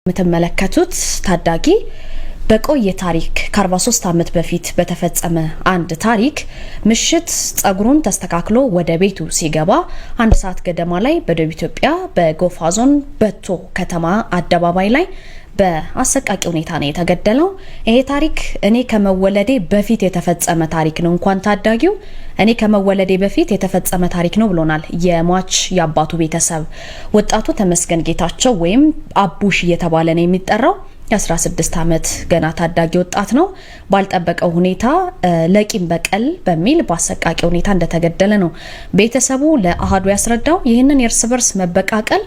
የምትመለከቱት ታዳጊ በቆየ ታሪክ ከ43 ዓመት በፊት በተፈጸመ አንድ ታሪክ ምሽት ጸጉሩን ተስተካክሎ ወደ ቤቱ ሲገባ አንድ ሰዓት ገደማ ላይ በደቡብ ኢትዮጵያ በጎፋ ዞን በቶ ከተማ አደባባይ ላይ በአሰቃቂ ሁኔታ ነው የተገደለው። ይሄ ታሪክ እኔ ከመወለዴ በፊት የተፈጸመ ታሪክ ነው። እንኳን ታዳጊው እኔ ከመወለዴ በፊት የተፈጸመ ታሪክ ነው ብሎናል የሟች ያባቱ ቤተሰብ። ወጣቱ ተመስገን ጌታቸው ወይም አቡሽ እየተባለ ነው የሚጠራው። የ16 ዓመት ገና ታዳጊ ወጣት ነው። ባልጠበቀው ሁኔታ ለቂም በቀል በሚል በአሰቃቂ ሁኔታ እንደተገደለ ነው ቤተሰቡ ለአሃዱ ያስረዳው። ይህንን የእርስ በርስ መበቃቀል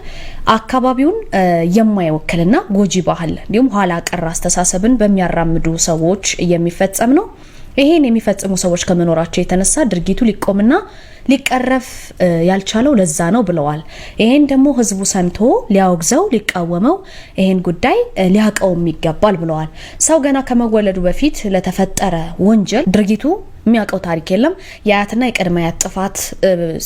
አካባቢውን የማይወክልና ጎጂ ባህል እንዲሁም ኋላ ቀር አስተሳሰብን በሚያራምዱ ሰዎች የሚፈጸም ነው። ይሄን የሚፈጽሙ ሰዎች ከመኖራቸው የተነሳ ድርጊቱ ሊቆምና ሊቀረፍ ያልቻለው ለዛ ነው ብለዋል። ይሄን ደግሞ ህዝቡ ሰምቶ ሊያወግዘው ሊቃወመው ይሄን ጉዳይ ሊያቀውም ይገባል ብለዋል። ሰው ገና ከመወለዱ በፊት ለተፈጠረ ወንጀል ድርጊቱ የሚያቀው ታሪክ የለም። የአያትና የቅድመ አያት ጥፋት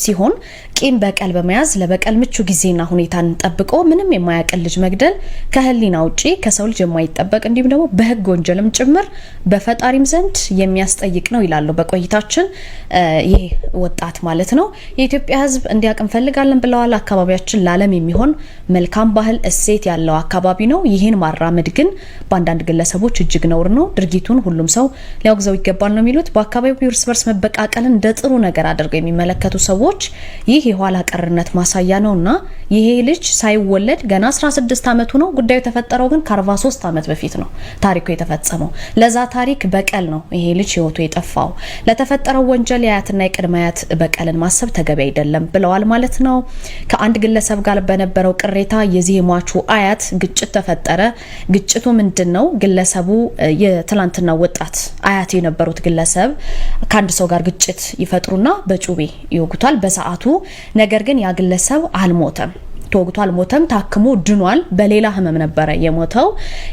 ሲሆን ቂም በቀል በመያዝ ለበቀል ምቹ ጊዜና ሁኔታን ጠብቆ ምንም የማያቀል ልጅ መግደል ከህሊና ውጪ ከሰው ልጅ የማይጠበቅ እንዲሁም ደግሞ በህግ ወንጀልም ጭምር በፈጣሪም ዘንድ የሚያስጠይቅ ነው ይላሉ በቆይታችን ይሄ ወጣት ማለት ነው። የኢትዮጵያ ህዝብ እንዲያውቅ እንፈልጋለን ብለዋል። አካባቢያችን ለዓለም የሚሆን መልካም ባህል እሴት ያለው አካባቢ ነው። ይህን ማራመድ ግን በአንዳንድ ግለሰቦች እጅግ ነውር ነው። ድርጊቱን ሁሉም ሰው ሊያወግዘው ይገባል ነው የሚሉት። በአካባቢው እርስ በርስ መበቃቀልን እንደ ጥሩ ነገር አድርገው የሚመለከቱ ሰዎች ይህ የኋላ ቀርነት ማሳያ ነውና ይሄ ልጅ ሳይወለድ ገና 16 ዓመቱ ነው። ጉዳዩ የተፈጠረው ግን ከ43 ዓመት በፊት ነው ታሪኩ የተፈጸመው። ለዛ ታሪክ በቀል ነው ይሄ ልጅ ህይወቱ የጠፋው። ለተፈጠረው ወንጀል የአያትና የቅድመ አያት በቀልን ማሰብ ተገቢ አይደለም ብለዋል ማለት ነው። ከአንድ ግለሰብ ጋር በነበረው ቅሬታ የዚህ ሟቹ አያት ግጭት ተፈጠረ። ግጭቱ ምንድነው? ግለሰቡ የትላንትና ወጣት አያት የነበሩት ግለሰብ ከአንድ ሰው ጋር ግጭት ይፈጥሩና በጩቤ ይወጉታል በሰዓቱ። ነገር ግን ያ ግለሰብ አልሞተም፣ ተወግቶ አልሞተም፣ ታክሞ ድኗል። በሌላ ህመም ነበረ የሞተው።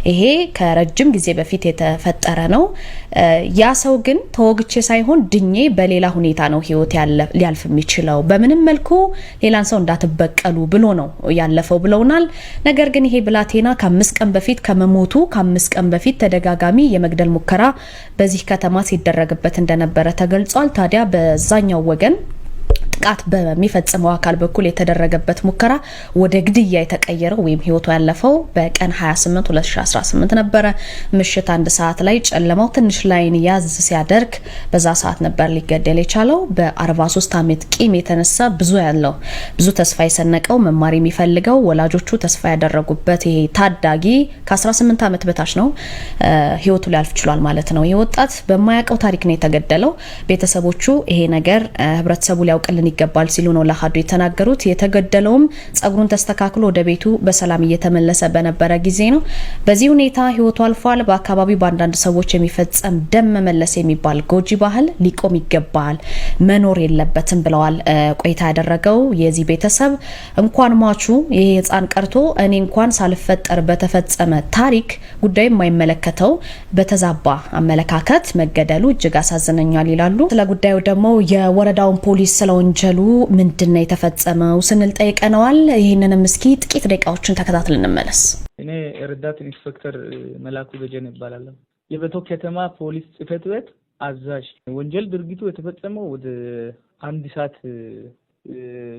ይሄ ከረጅም ጊዜ በፊት የተፈጠረ ነው። ያ ሰው ግን ተወግቼ ሳይሆን ድኜ በሌላ ሁኔታ ነው ህይወት ሊያልፍ የሚችለው፣ በምንም መልኩ ሌላን ሰው እንዳትበቀሉ ብሎ ነው ያለፈው ብለውናል። ነገር ግን ይሄ ብላቴና ከ5 ቀን በፊት ከመሞቱ ከ5 ቀን በፊት ተደጋጋሚ የመግደል ሙከራ በዚህ ከተማ ሲደረግበት እንደነበረ ተገልጿል። ታዲያ በዛኛው ወገን ጥቃት በሚፈጽመው አካል በኩል የተደረገበት ሙከራ ወደ ግድያ የተቀየረው ወይም ህይወቱ ያለፈው በቀን 28 2018 ነበረ። ምሽት 1 ሰዓት ላይ ጨለማው ትንሽ ላይን ያዝ ሲያደርግ በዛ ሰዓት ነበር ሊገደል የቻለው። በ43 ዓመት ቂም የተነሳ ብዙ ተስፋ የሰነቀው መማር የሚፈልገው ወላጆቹ ተስፋ ያደረጉበት ይሄ ታዳጊ ከ18 ዓመት በታች ነው ህይወቱ ሊያልፍ ችሏል ማለት ነው። ይሄ ወጣት በማያውቀው ታሪክ ነው የተገደለው። ቤተሰቦቹ ይሄ ነገር ህብረተሰቡ ሊያውቅልን ይገባል ሲሉ ነው ለአሃዱ የተናገሩት። የተገደለውም ጸጉሩን ተስተካክሎ ወደ ቤቱ በሰላም እየተመለሰ በነበረ ጊዜ ነው። በዚህ ሁኔታ ህይወቱ አልፏል። በአካባቢው በአንዳንድ ሰዎች የሚፈጸም ደም መመለስ የሚባል ጎጂ ባህል ሊቆም ይገባል፣ መኖር የለበትም ብለዋል። ቆይታ ያደረገው የዚህ ቤተሰብ እንኳን ሟቹ ይሄ ህፃን ቀርቶ እኔ እንኳን ሳልፈጠር በተፈጸመ ታሪክ ጉዳዩ የማይመለከተው በተዛባ አመለካከት መገደሉ እጅግ አሳዝነኛል ይላሉ። ስለ ጉዳዩ ደግሞ የወረዳውን ፖሊስ ስለወንጀሉ ምንድነው የተፈጸመው ስንል ጠይቀነዋል። ይሄንንም እስኪ ጥቂት ደቂቃዎችን ተከታትለን እንመለስ። እኔ ረዳት ኢንስፔክተር መላኩ በጀነ ይባላለሁ። የበቶ ከተማ ፖሊስ ጽሕፈት ቤት አዛዥ። ወንጀል ድርጊቱ የተፈጸመው ወደ 1 ሰዓት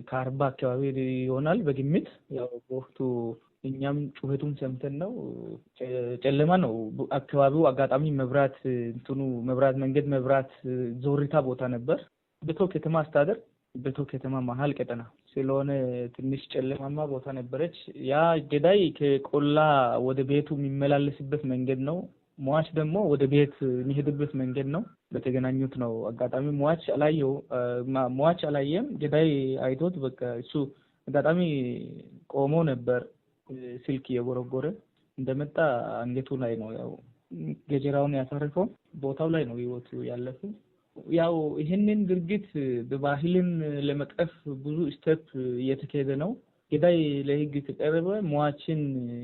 ከ40 አካባቢ ይሆናል በግምት። ያው በወቅቱ እኛም ጩኸቱን ሰምተን ነው። ጨለማ ነው አካባቢው። አጋጣሚ መብራት ዞሪታ ቦታ ነበር። በቶ ከተማ አስተዳደር በቶ ከተማ መሀል ቀጠና ስለሆነ ትንሽ ጨለማማ ቦታ ነበረች። ያ ገዳይ ከቆላ ወደ ቤቱ የሚመላለስበት መንገድ ነው። ሟች ደግሞ ወደ ቤት የሚሄድበት መንገድ ነው። በተገናኙት ነው አጋጣሚ። ሟች አላየም። ገዳይ አይቶት በቃ እሱ አጋጣሚ ቆሞ ነበር። ስልክ የጎረጎረ እንደመጣ አንገቱ ላይ ነው ያው ገጀራውን ያሳረፈው። ቦታው ላይ ነው ህይወቱ ያለፈው። ያው ይሄንን ድርጊት በባህልን ለመቅረፍ ብዙ ስቴፕ እየተካሄደ ነው። ገዳይ ለህግ ተቀረበ።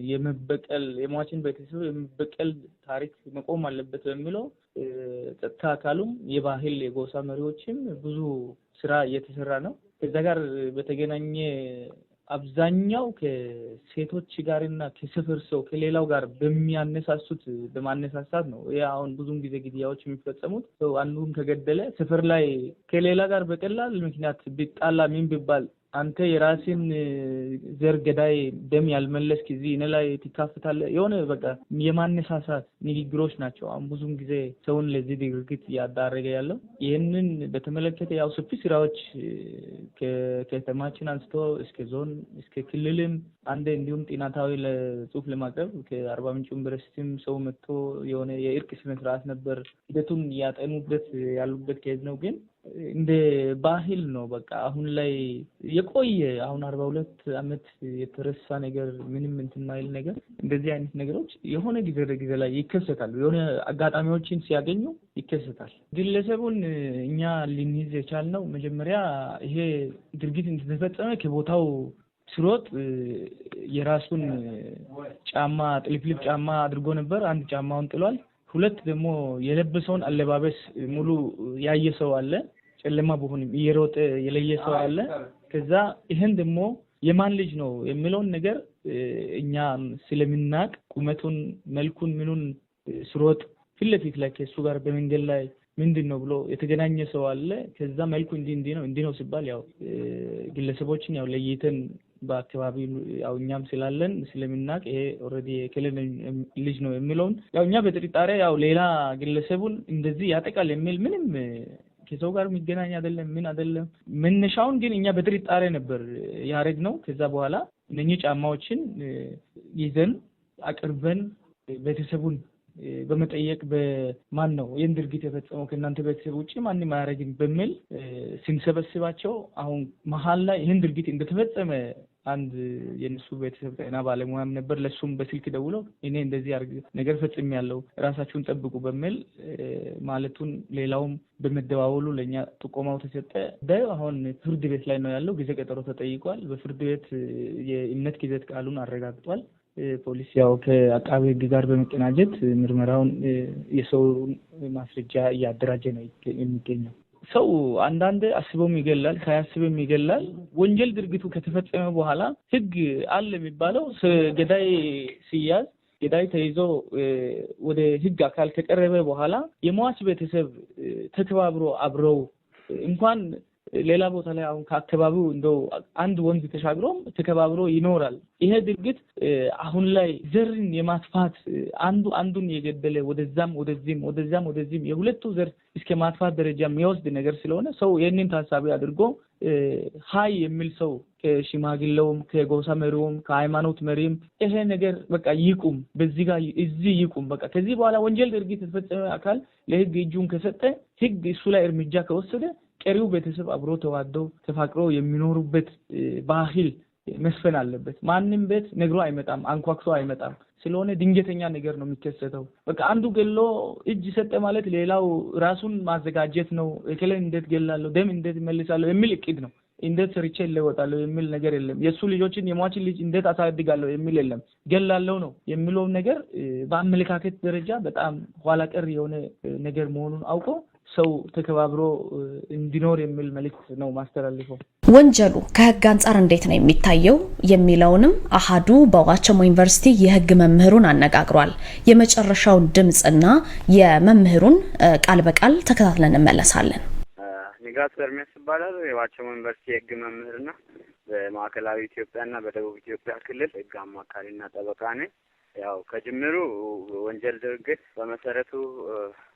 የሟችን ቤተሰብ የመበቀል ታሪክ መቆም አለበት በሚለው ጸጥታ አካሉም የባህል የጎሳ መሪዎችም ብዙ ስራ እየተሰራ ነው። ከዛ ጋር በተገናኘ አብዛኛው ከሴቶች ጋርና ከሰፈር ሰው ከሌላው ጋር በማነሳሳት ነው። አሁን ብዙም ጊዜ ግድያዎች የሚፈጸሙት ሰው አንዱን ከገደለ ሰፈር ላይ ከሌላ ጋር በቀላል ምክንያት ቢጣላ ምን ቢባል አንተ የራስን ዘር ገዳይ ደም ያልመለስክ እዚህ እኔ ላይ ትካፍታለህ የሆነ በቃ የማነሳሳት ንግግሮች ናቸው አሁን ብዙም ጊዜ ሰውን ለዚህ ድርጊት ያዳረገ ያለው። ይህንን በተመለከተ ያው ሰፊ ስራዎች ከከተማችን አንስቶ እስከ ዞን እስከ ክልልም አንድ እንዲሁም ጤናታዊ ለጽሁፍ ለማቅረብ ከአርባ ምንጭ ዩኒቨርሲቲም ሰው መጥቶ የሆነ የእርቅ ስነ ስርዓት ነበር ሂደቱን ያጠኑበት ያሉበት ከሄድ ነው። ግን እንደ ባህል ነው በቃ አሁን ላይ የቆየ አሁን 42 አመት የተረሳ ነገር ምንም እንትን ማይል ነገር እንደዚህ አይነት ነገሮች የሆነ ጊዜ ላይ ይከሰታሉ። የሆነ አጋጣሚዎችን ሲያገኙ ይከሰታል። ግለሰቡን እኛ ልንይዝ የቻልነው መጀመሪያ ይሄ ድርጊት እንደተፈጸመ ከቦታው ስሮጥ የራሱን ጫማ ጥልፍልፍ ጫማ አድርጎ ነበር። አንድ ጫማውን ጥሏል። ሁለት ደግሞ የለበሰውን አለባበስ ሙሉ ያየ ሰው አለ። ጨለማ በሆነም እየሮጠ የለየ ሰው አለ። ከዛ ይሄን ደግሞ የማን ልጅ ነው የሚለውን ነገር እኛ ስለምናቅ ቁመቱን መልኩን ምኑን ስሮጥ ፊት ለፊት ላይ ከሱ ጋር በመንገድ ላይ ምንድነው ብሎ የተገናኘ ሰው አለ። ከዛ መልኩ እንዲህ ነው ሲባል ያው ግለሰቦችን ያው ለይተን በአካባቢው ያው እኛም ስላለን ስለምናቅ ይሄ ኦሬዲ የክልል ልጅ ነው የሚለውን ያው እኛ በጥርጣሬ ያው ሌላ ግለሰቡን እንደዚህ ያጠቃል የሚል ምንም ከሰው ጋር የሚገናኝ አይደለም ምን አይደለም። መነሻውን ግን እኛ በጥርጣሬ ነበር ያረግነው። ከዛ በኋላ እነኚህ ጫማዎችን ይዘን አቅርበን ቤተሰቡን በመጠየቅ በማን ነው ይህን ድርጊት የፈጸመው ከእናንተ ቤተሰብ ውጪ ማንም አያረግም በሚል ስንሰበስባቸው አሁን መሀል ላይ ይህን ድርጊት እንደተፈጸመ አንድ የነሱ ቤተሰብ ጤና ባለሙያም ነበር። ለሱም በስልክ ደውለው እኔ እንደዚህ ነገር ፈጽሜያለሁ ራሳችሁን ጠብቁ በሚል ማለቱን ሌላውም በመደዋወሉ ለኛ ጥቆማው ተሰጠ። አሁን ፍርድ ቤት ላይ ነው ያለው። ጊዜ ቀጠሮ ተጠይቋል። በፍርድ ቤት የእምነት ክህደት ቃሉን አረጋግጧል። ፖሊስ ያው ከአቃቤ ሕግ ጋር በመቀናጀት ምርመራውን የሰው ማስረጃ እያደራጀ ነው የሚገኘው። ሰው አንዳንድ አስቦም ይገላል፣ ሳያስብም ይገላል። ወንጀል ድርጊቱ ከተፈጸመ በኋላ ሕግ አለ የሚባለው ገዳይ ሲያዝ ገዳይ ተይዞ ወደ ሕግ አካል ከቀረበ በኋላ የሟች ቤተሰብ ተከባብሮ አብረው እንኳን ሌላ ቦታ ላይ አሁን ከአካባቢው እንደው አንድ ወንዝ ተሻግሮም ተከባብሮ ይኖራል። ይሄ ድርጊት አሁን ላይ ዘርን የማጥፋት አንዱን የገደለ ወደዛም የሁለቱ ዘር እስከ ማጥፋት ደረጃ የሚወስድ ነገር ስለሆነ ሰው ይህንን ታሳቢ አድርጎ ሀይ የሚል ሰው ከሽማግሌውም ከጎሳ መሪውም ከሃይማኖት መሪም ይሄ ነገር በቃ ይቁም፣ እዚህ ይቁም። በቃ ከዚህ በኋላ ወንጀል ድርጊት የተፈጸመ አካል ለሕግ እጁን ከሰጠ ሕግ እሱ ላይ እርምጃ ከወሰደ ቀሪው ቤተሰብ አብሮ ተዋደው ተፋቅሮ የሚኖሩበት ባህል መስፈን አለበት። ማንም ቤት ነግሮ አይመጣም፣ አንኳክሶ አይመጣም። ስለሆነ ድንገተኛ ነገር ነው የሚከሰተው። በቃ አንዱ ገሎ እጅ ሰጠ ማለት ሌላው ራሱን ማዘጋጀት ነው። እከሌን እንዴት ገላለሁ፣ ደም እንዴት መልሳለሁ የሚል እቅድ ነው። እንዴት ሰርቼ እለወጣለሁ የሚል ነገር የለም። የሱ ልጆችን የሟችን ልጅ እንዴት አሳድጋለሁ የሚል የለም። ገላለሁ ነው የሚለው ነገር በአመለካከት ደረጃ በጣም ኋላ ቀር የሆነ ነገር መሆኑን አውቆ ሰው ተከባብሮ እንዲኖር የሚል መልእክት ነው ማስተላልፈው። ወንጀሉ ከህግ አንጻር እንዴት ነው የሚታየው የሚለውንም አሃዱ በዋቸሞ ዩኒቨርሲቲ የህግ መምህሩን አነጋግሯል። የመጨረሻውን ድምጽና የመምህሩን ቃል በቃል ተከታትለን እንመለሳለን። ንጋት በርሜስ ይባላል። የዋቸሞ ዩኒቨርሲቲ የህግ መምህርና በማዕከላዊ ኢትዮጵያና በደቡብ ኢትዮጵያ ክልል ህግ አማካሪና ጠበቃ ነኝ። ያው ከጅምሩ ወንጀል ድርጊት በመሰረቱ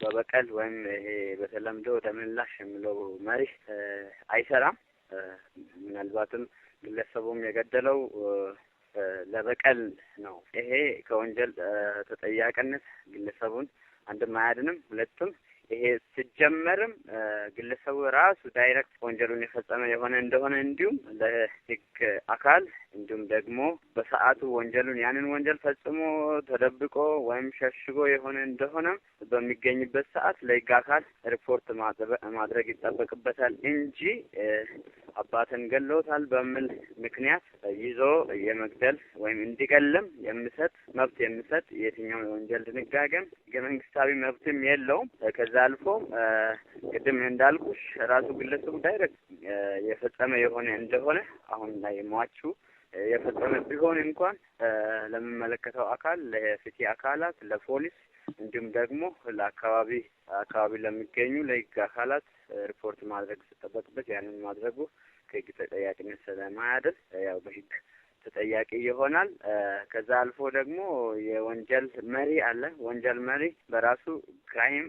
በበቀል ወይም ይሄ በተለምዶ ደምላሽ የሚለው መሪ አይሰራም። ምናልባትም ግለሰቡም የገደለው ለበቀል ነው። ይሄ ከወንጀል ተጠያቂነት ግለሰቡን አንድም አያድንም፣ ሁለቱም ይሄ ሲጀመርም ግለሰቡ ራሱ ዳይሬክት ወንጀሉን የፈጸመ የሆነ እንደሆነ እንዲሁም ለህግ አካል እንዲሁም ደግሞ በሰዓቱ ያንን ወንጀል ፈጽሞ ተደብቆ ወይም ሸሽጎ የሆነ እንደሆነ በሚገኝበት ሰዓት ለህግ አካል ሪፖርት ማድረግ ይጠበቅበታል እንጂ አባትን ገለውታል በሚል ምክንያት ይዞ የመግደል ወይም እንዲገለም መብት የሚሰጥ የትኛው የወንጀል ድንጋጌም የመንግስታዊ መብትም የለውም። ከዛ አልፎ ቅድም እንዳልኩሽ ራሱ ግለሰቡ ዳይሬክት የፈጸመ የሆነ እንደሆነ አሁን ላይ ሟቹ የፈጸመ ቢሆን እንኳን ለሚመለከተው አካል ለፍትህ አካላት ለፖሊስ እንዲሁም ደግሞ አካባቢ ለሚገኙ ለህግ አካላት ሪፖርት ማድረግ ሲጠበቅበት ያንን ማድረጉ ከህግ ተጠያቂነት ስለማያድን ያው በህግ ተጠያቂ ይሆናል። ከዛ አልፎ ደግሞ የወንጀል መሪ አለ። ወንጀል መሪ በራሱ ክራይም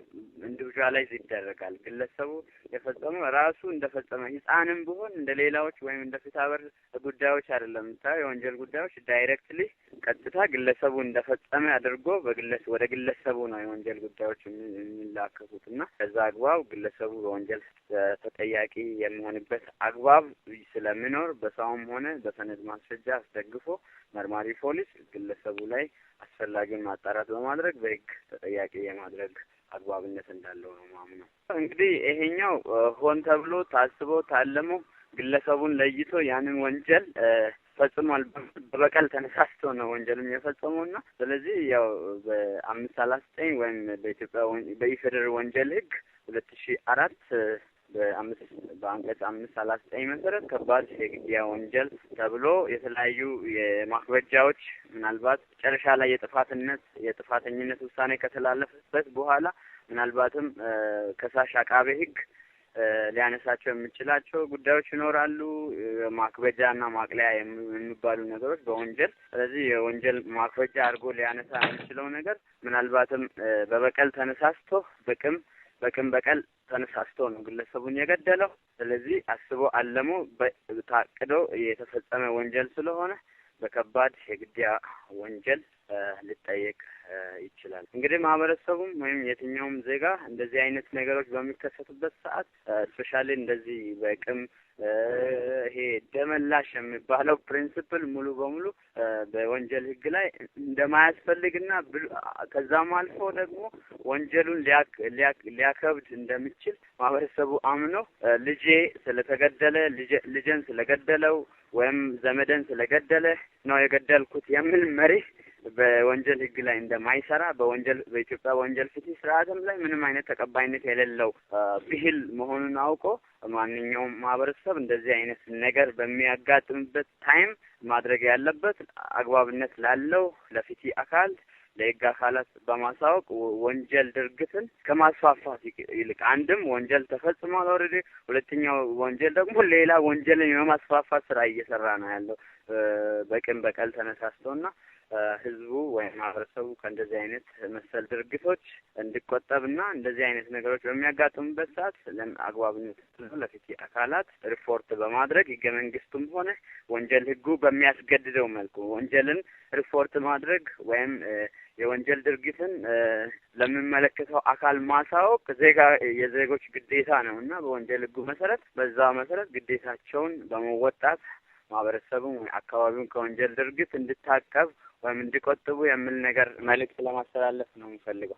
ኢንዲቪጁዋላይዝ ይደረጋል። ግለሰቡ የፈጸመው ራሱ እንደፈጸመ ህፃንም ቢሆን እንደ ሌላዎች ወይም እንደ ፍትሐብሔር ጉዳዮች አይደለም። የወንጀል ጉዳዮች ዳይሬክትሊ ቀጥታ ግለሰቡ እንደፈጸመ አድርጎ ወደ ግለሰቡ ነው የወንጀል ጉዳዮች የሚላከፉት እና ከዛ አግባብ ግለሰቡ በወንጀል ተጠያቂ የሚሆንበት አግባብ ስለሚኖር በሰውም ሆነ በሰነድ ማስረጃ አስደግፎ መርማሪ ፖሊስ ግለሰቡ ላይ አስፈላጊውን ማጣራት በማድረግ በህግ ተጠያቂ የማድረግ አግባብነት እንዳለው ነው ማምነው። እንግዲህ ይሄኛው ሆን ተብሎ ታስቦ ታለሞ ግለሰቡን ለይቶ ያንን ወንጀል ፈጽሟል በበቀል ተነሳስቶ ነው ወንጀሉን የፈጸመውና ስለዚህ ያው በ539 ወይም በኢፌዴሪ ወንጀል ህግ 2004 በአንቀጽ 539 መሰረት ከባድ የግድያ ወንጀል ተብሎ የተለያዩ የማክበጃዎች ምናልባት መጨረሻ ላይ የጥፋተኝነት ውሳኔ ከተላለፈበት በኋላ ምናልባትም ከሳሽ አቃቤ ህግ ሊያነሳቸው የሚችላቸው ጉዳዮች ይኖራሉ። ማክበጃና ማቅለያ የሚባሉ ነገሮች በወንጀል ስለዚህ የወንጀል ማክበጃ አድርጎ ሊያነሳ የሚችለው ነገር ምናልባትም በበቀል ተነሳስቶ በቀል ተነሳስቶ ነው ግለሰቡን የገደለው። ስለዚህ አስቦ አለሞ ታቅዶ የተፈጸመ ወንጀል ስለሆነ በከባድ የግድያ ወንጀል ሊጠየቅ ይችላል። እንግዲህ ማህበረሰቡም ወይም የትኛውም ዜጋ እንደዚህ አይነት ነገሮች በሚከሰቱበት ሰዓት ስፔሻሊ እንደዚህ በቅም ይሄ ደመላሽ የሚባለው ፕሪንሲፕል ሙሉ በሙሉ በወንጀል ህግ ላይ እንደማያስፈልግና ከዛም አልፎ ደግሞ ወንጀሉን ሊያከብድ እንደሚችል ማህበረሰቡ አምኖ ልጄን ስለገደለው ወይም ዘመደን ስለገደለ ነው የገደልኩት የሚል መሪ በወንጀል ህግ ላይ እንደማይሰራ በኢትዮጵያ ወንጀል ፍትህ ስርዓትም ላይ ምንም አይነት ተቀባይነት የሌለው ብሂል መሆኑን አውቆ ማንኛውም ማህበረሰብ እንደዚህ አይነት ነገር በሚያጋጥምበት ታይም ማድረግ ያለበት አግባብነት ላለው ለፍትህ አካል ለህግ አካላት በማሳወቅ ወንጀል ድርጊትን ከማስፋፋት ይልቅ አንድም ወንጀል ተፈጽሟል ኦልሬዲ፣ ሁለተኛው ወንጀል ደግሞ ሌላ ወንጀልን የማስፋፋት ስራ እየሰራ ነው ያለው በቀል ተነሳስቶና ህዝቡ ወይም ማህበረሰቡ ከእንደዚህ አይነት መሰል ድርጊቶች እንዲቆጠብና እንደዚህ አይነት ነገሮች በሚያጋጥሙበት ሰዓት አግባብነት ለፍትህ አካላት ሪፖርት በማድረግ ህገ መንግስቱም ሆነ ወንጀል ህጉ በሚያስገድደው መልኩ ወንጀልን ሪፖርት ማድረግ ወይም የወንጀል ድርጊትን ለሚመለከተው አካል ማሳወቅ የዜጎች ግዴታ ነው እና በወንጀል ህጉ መሰረት ግዴታቸውን በመወጣት ማህበረሰቡን አካባቢውን ከወንጀል ድርጊት እንድታቀብ ወይም እንዲቆጥቡ የሚል ነገር መልእክት ለማስተላለፍ ነው የምፈልገው።